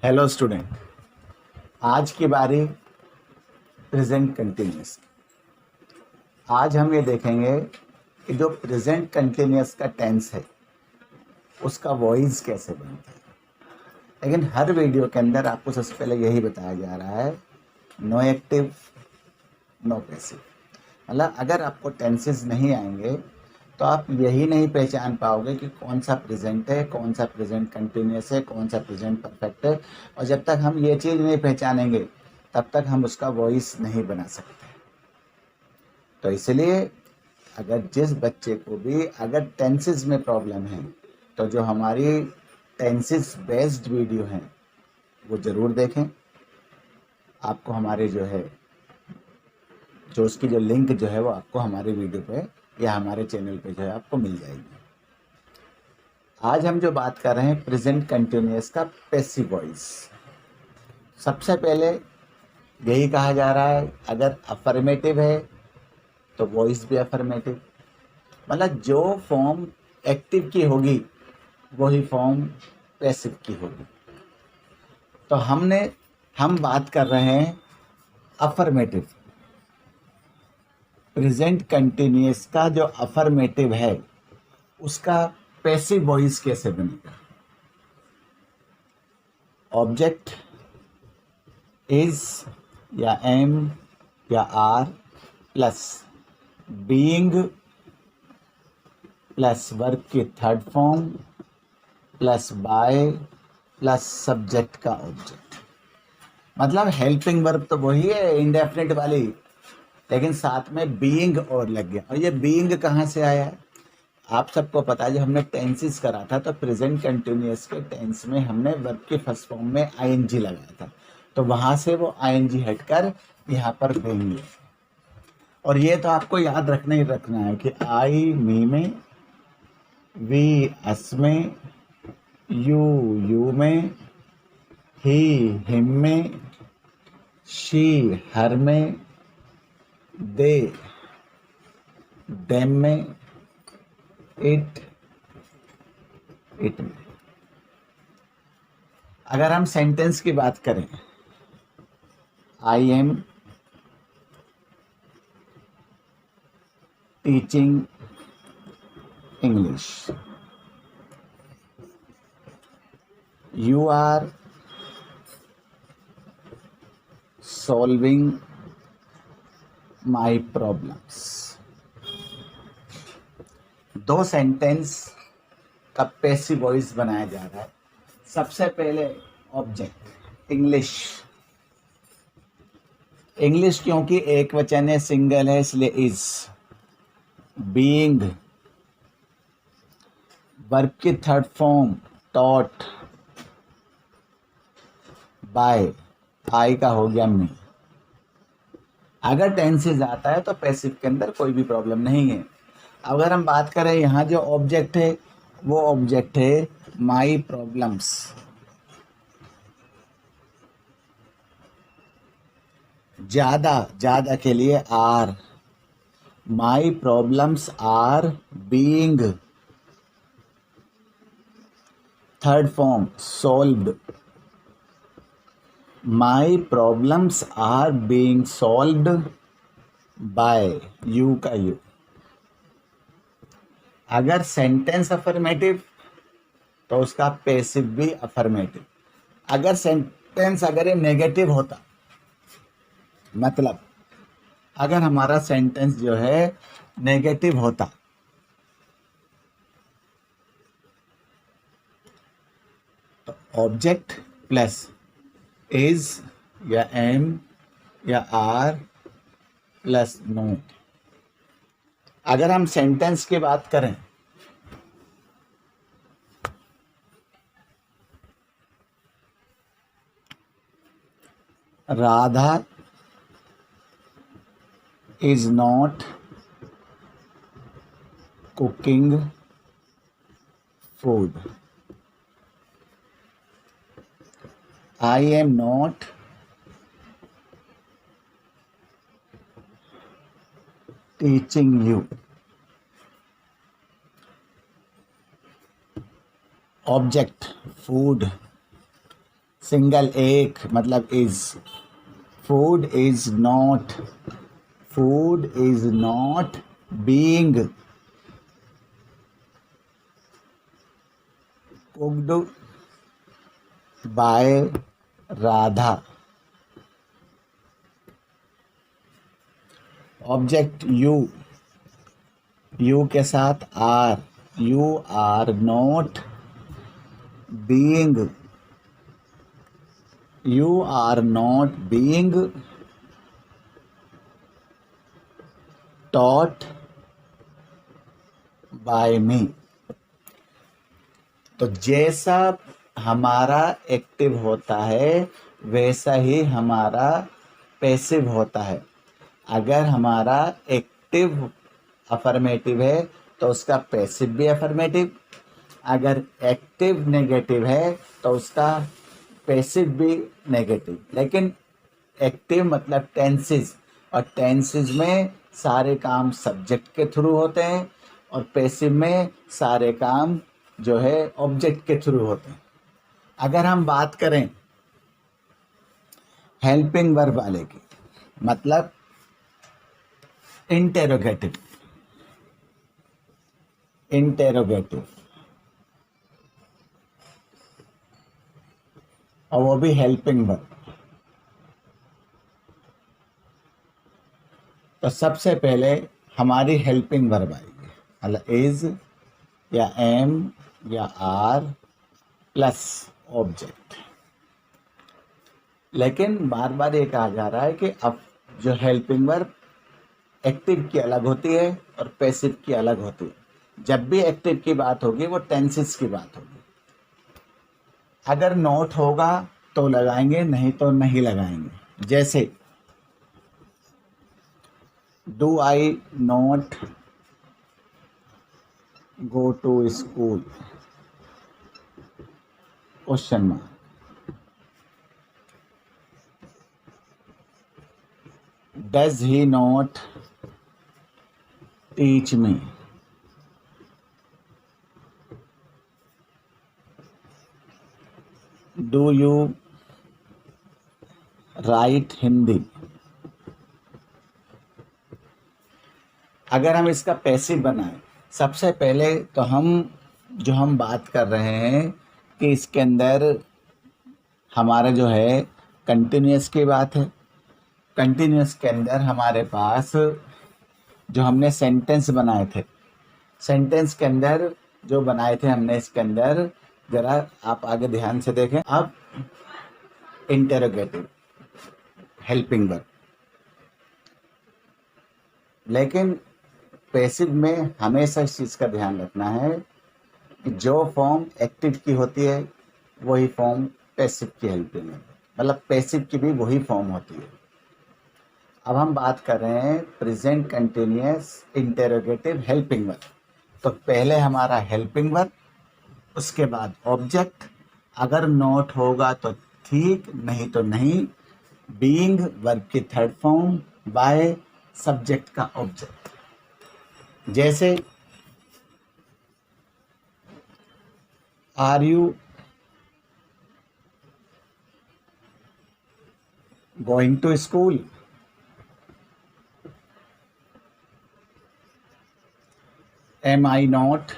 Hello student. आज की बारी प्रेजेंट कंटिन्यूअस की। आज हम ये देखेंगे कि जो प्रेजेंट कंटिन्यूअस का टेंस है उसका वॉइस कैसे बनता है। लेकिन हर वीडियो के अंदर आपको सबसे पहले यही बताया जा रहा है, नो एक्टिव नो पैसिव। मतलब अगर आपको टेंसेस नहीं आएंगे तो आप यही नहीं पहचान पाओगे कि कौन सा प्रेजेंट है, कौन सा प्रेजेंट कंटिन्यूअस है, कौन सा प्रेजेंट परफेक्ट है। और जब तक हम ये चीज़ नहीं पहचानेंगे तब तक हम उसका वॉइस नहीं बना सकते। तो इसलिए अगर जिस बच्चे को भी अगर टेंसेस में प्रॉब्लम है तो जो हमारी टेंसेस बेस्ड वीडियो हैं वो ज़रूर देखें। आपको हमारे जो उसकी जो लिंक जो है वो आपको हमारे वीडियो पे या हमारे चैनल पे जो है आपको मिल जाएगी। आज हम जो बात कर रहे हैं प्रेजेंट कंटिन्यूअस का पैसिव वॉइस। सबसे पहले यही कहा जा रहा है, अगर अफर्मेटिव है तो वॉइस भी अफर्मेटिव। मतलब जो फॉर्म एक्टिव की होगी वही फॉर्म पैसिव की होगी। तो हम बात कर रहे हैं अफर्मेटिव। प्रेजेंट कंटिन्यूअस का जो अफर्मेटिव है उसका पैसिव वॉइस कैसे बनेगा। ऑब्जेक्ट इज या एम या are plus being plus verb की third form plus by plus subject का ऑब्जेक्ट। मतलब हेल्पिंग वर्ब तो वही है इंडेफिनिट वाली, लेकिन साथ में बीइंग और लग गया। और ये बीइंग कहाँ से आया है आप सबको पता है। जब हमने टेंसेस करा था तो प्रेजेंट कंटिन्यूअस के टेंस में हमने वर्ब के फर्स्ट फॉर्म में आईएनजी लगाया था, तो वहां से वो आईएनजी हटकर यहाँ पर बीइंग। और ये तो आपको याद रखना ही रखना है कि आई मी में, वी अस में, यू में, ही हिम में, शी हर में, दे देम में, इट में। अगर हम सेंटेंस की बात करें, I am teaching English, you are solving my problems. दो सेंटेंस का पैसिव वॉइस बनाया जा रहा है। सबसे पहले ऑब्जेक्ट इंग्लिश। इंग्लिश क्योंकि एक वचन है, सिंगल है, इसलिए इज। बीइंग वर्ब की थर्ड फॉर्म टॉट, बाय आई का हो गया मी। अगर टेंसेस आता है तो पैसिव के अंदर कोई भी प्रॉब्लम नहीं है। अगर हम बात करें यहाँ जो ऑब्जेक्ट है वो ऑब्जेक्ट है माई प्रॉब्लम्स। ज्यादा के लिए are, my problems are being third form solved, my problems are being solved by you का यू। अगर सेंटेंस अफर्मेटिव तो उसका पैसिव भी अफर्मेटिव। अगर सेंटेंस अगर ये नेगेटिव होता, मतलब अगर हमारा सेंटेंस जो है नेगेटिव होता तो ऑब्जेक्ट प्लस इज या एम या आर प्लस नो। अगर हम सेंटेंस की बात करें, Radha is not cooking food, I am not teaching you। Object food, single एक मतलब is. Food is not, food is not being cooked by Radha. Object you, you के साथ are, you are not being, you are not being taught by me। तो जैसा हमारा active होता है वैसा ही हमारा पैसिव होता है। अगर हमारा एक्टिव अफर्मेटिव है तो उसका पैसिव भी अफर्मेटिव, अगर एक्टिव नेगेटिव है तो उसका पैसिव भी नेगेटिव। लेकिन एक्टिव मतलब टेंसेस, और टेंसेस में सारे काम सब्जेक्ट के थ्रू होते हैं, और पैसिव में सारे काम जो है ऑब्जेक्ट के थ्रू होते हैं। अगर हम बात करें हेल्पिंग वर्ब वाले की, मतलब इंटेरोगेटिव, इंटेरोगेटिव, और वो भी हेल्पिंग वर्ब। तो सबसे पहले हमारी हेल्पिंग वर्ब आएगी, मतलब इज या एम या आर प्लस ऑब्जेक्ट। लेकिन बार बार ये कहा जा रहा है कि अब जो हेल्पिंग वर्ब एक्टिव की अलग होती है और पैसिव की अलग होती है। जब भी एक्टिव की बात होगी वो टेंसेस की बात होगी। अगर नोट होगा तो लगाएंगे, नहीं तो नहीं लगाएंगे। जैसे do I not go to school, question mark. Does he not teach me, do you write Hindi. अगर हम इसका पैसिव बनाएं, सबसे पहले तो हम बात कर रहे हैं कि इसके अंदर हमारा जो है कंटिन्यूअस की बात है। कंटिन्यूअस के अंदर हमारे पास जो हमने सेंटेंस बनाए थे, सेंटेंस के अंदर जो बनाए थे हमने, इसके अंदर जरा आप आगे ध्यान से देखें। अब इंटेरोगेटिव, हेल्पिंग वर्ब, लेकिन पैसिव में हमेशा इस चीज़ का ध्यान रखना है कि जो फॉर्म एक्टिव की होती है वही फॉर्म पैसिव की हेल्पिंग है, मतलब पैसिव की भी वही फॉर्म होती है। अब हम बात कर रहे हैं present continuous interrogative helping verb. तो पहले हमारा हेल्पिंग वर्ब, उसके बाद ऑब्जेक्ट, अगर नॉट होगा तो ठीक, नहीं तो नहीं। बीइंग वर्ब की थर्ड फॉर्म, बाय सब्जेक्ट का ऑब्जेक्ट। जैसे are you going to school, am I not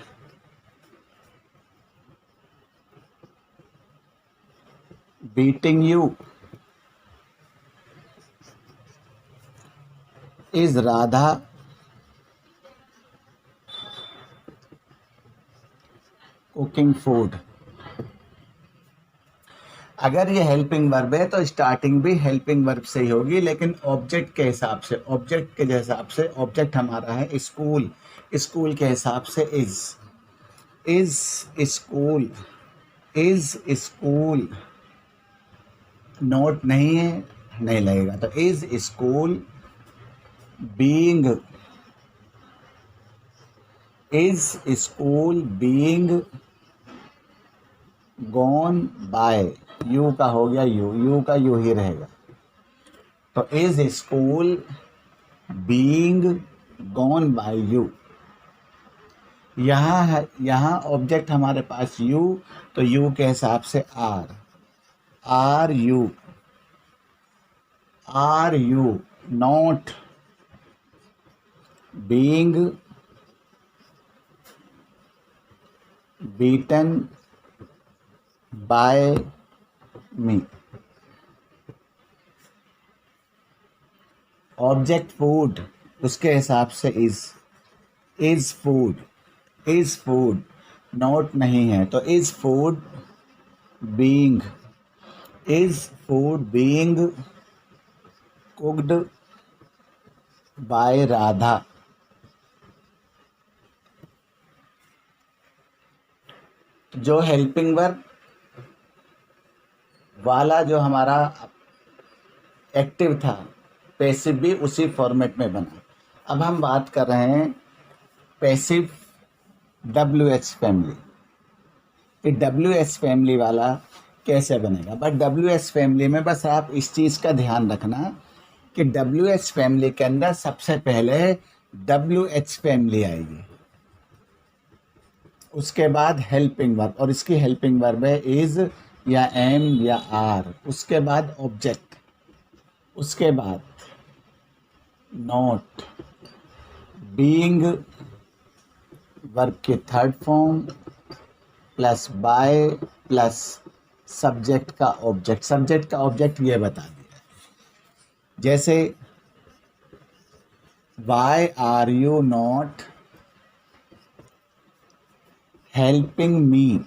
beating you, is Radha cooking food। अगर ये हेल्पिंग वर्ब है तो स्टार्टिंग भी हेल्पिंग वर्ब से ही होगी, लेकिन ऑब्जेक्ट के हिसाब से, ऑब्जेक्ट के हिसाब से, ऑब्जेक्ट हमारा है स्कूल, स्कूल के हिसाब से is school, is school. Not नहीं है, नहीं लगेगा। तो is school being, is school being gone by, you का हो गया यू का यू ही रहेगा। तो is school being gone by you. यहाँ ऑब्जेक्ट हमारे पास यू, तो यू के हिसाब से are, are you not being beaten by me. Object food उसके हिसाब से इज फूड नॉट नहीं है तो is food being cooked by Radha. जो हेल्पिंग वर्ब वाला जो हमारा एक्टिव था पैसिव भी उसी फॉर्मेट में बना। अब हम बात कर रहे हैं पैसिव WH फैमिली कि WH फैमिली वाला कैसे बनेगा। बट WH फैमिली में बस आप इस चीज़ का ध्यान रखना कि WH फैमिली के अंदर सबसे पहले WH फैमिली आएगी, उसके बाद हेल्पिंग वर्ब, और इसकी हेल्पिंग वर्ब है इज या एम या आर, उसके बाद ऑब्जेक्ट, उसके बाद नॉट, बीइंग वर्ब की third form plus by plus subject का ऑब्जेक्ट ये बता दिया। जैसे why are you not helping me,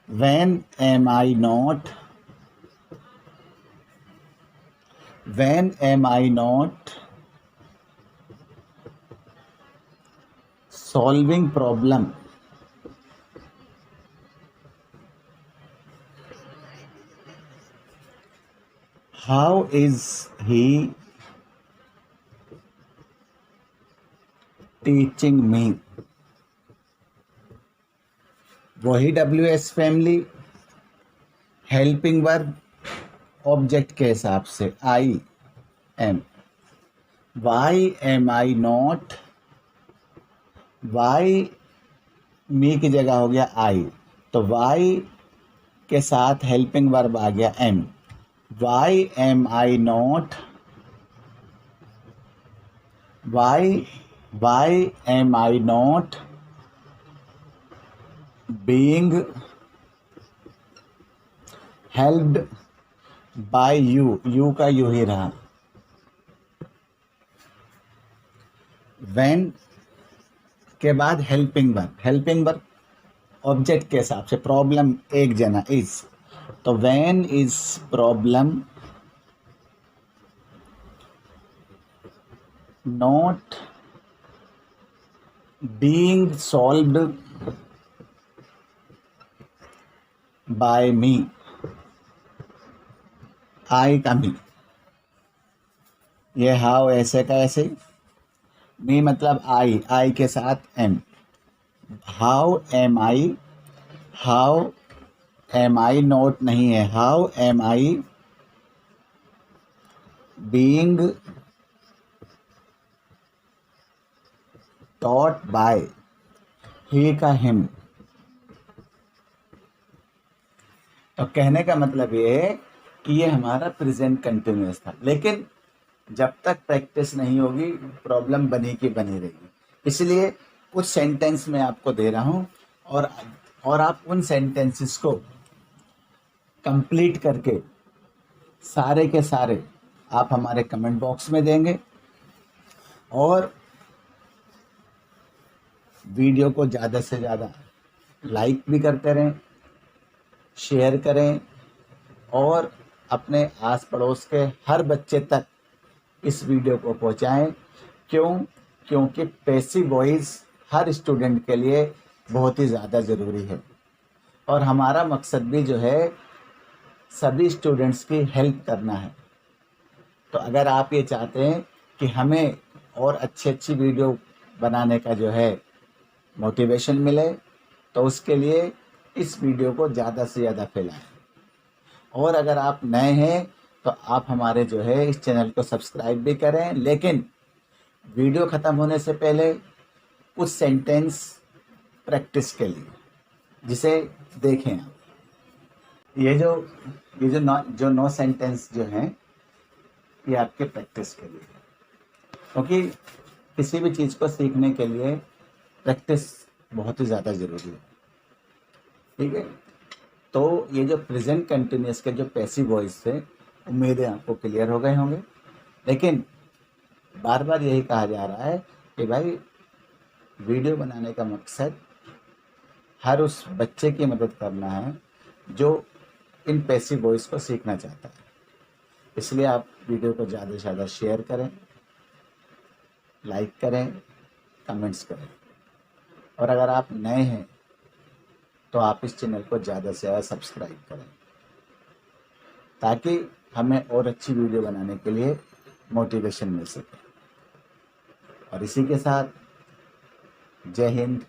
when am I not solving problem, how is he teaching me। वही WS family, helping verb object के हिसाब से I am. Why am I not, why me की जगह हो गया आई, तो वाई के साथ हेल्पिंग वर्ब आ गया am. Why am I not, why am I not being helped by you का यू ही रहा। when के बाद हेल्पिंग वर्ब ऑब्जेक्ट के हिसाब से, प्रॉब्लम एक जना इज, तो when is problem not being solved by me, आई का मी, ये हाउ ऐसे का ऐसे, मी मतलब आई के साथ am. How am I not नहीं है, how am I being taught by, he का हिम। तो कहने का मतलब ये है कि ये हमारा प्रेजेंट कंटिन्यूअस था, लेकिन जब तक प्रैक्टिस नहीं होगी प्रॉब्लम बनी की बनी रहेगी। इसलिए कुछ सेंटेंस मैं आपको दे रहा हूँ और आप उन सेंटेंसेस को कंप्लीट करके सारे के सारे आप हमारे कमेंट बॉक्स में देंगे, और वीडियो को ज़्यादा से ज़्यादा लाइक भी करते रहें, शेयर करें, और अपने आस पड़ोस के हर बच्चे तक इस वीडियो को पहुंचाएं। क्योंकि पैसिव वॉइस हर स्टूडेंट के लिए बहुत ही ज़्यादा ज़रूरी है, और हमारा मकसद भी जो है सभी स्टूडेंट्स की हेल्प करना है। तो अगर आप ये चाहते हैं कि हमें और अच्छी वीडियो बनाने का जो है मोटिवेशन मिले, तो उसके लिए इस वीडियो को ज़्यादा से ज़्यादा फैलाएं। और अगर आप नए हैं तो आप हमारे जो है इस चैनल को सब्सक्राइब भी करें, लेकिन वीडियो ख़त्म होने से पहले कुछ सेंटेंस प्रैक्टिस के लिए, जिसे देखें आप। ये जो 9 सेंटेंस जो हैं, ये आपके प्रैक्टिस के लिए है, क्योंकि किसी भी चीज़ को सीखने के लिए प्रैक्टिस बहुत ही ज़्यादा ज़रूरी है। ठीक है, तो ये जो प्रेजेंट कंटिन्यूअस के जो पैसिव वॉइस थे, उम्मीद है आपको क्लियर हो गए होंगे। लेकिन बार बार यही कहा जा रहा है कि भाई वीडियो बनाने का मकसद हर उस बच्चे की मदद करना है जो इन पैसिव वॉइस को सीखना चाहता है। इसलिए आप वीडियो को ज़्यादा से ज़्यादा शेयर करें, लाइक करें, कमेंट्स करें, और अगर आप नए हैं तो आप इस चैनल को ज़्यादा से ज़्यादा सब्सक्राइब करें, ताकि हमें और अच्छी वीडियो बनाने के लिए मोटिवेशन मिल सके। और इसी के साथ जय हिंद,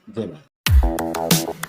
जय भारत।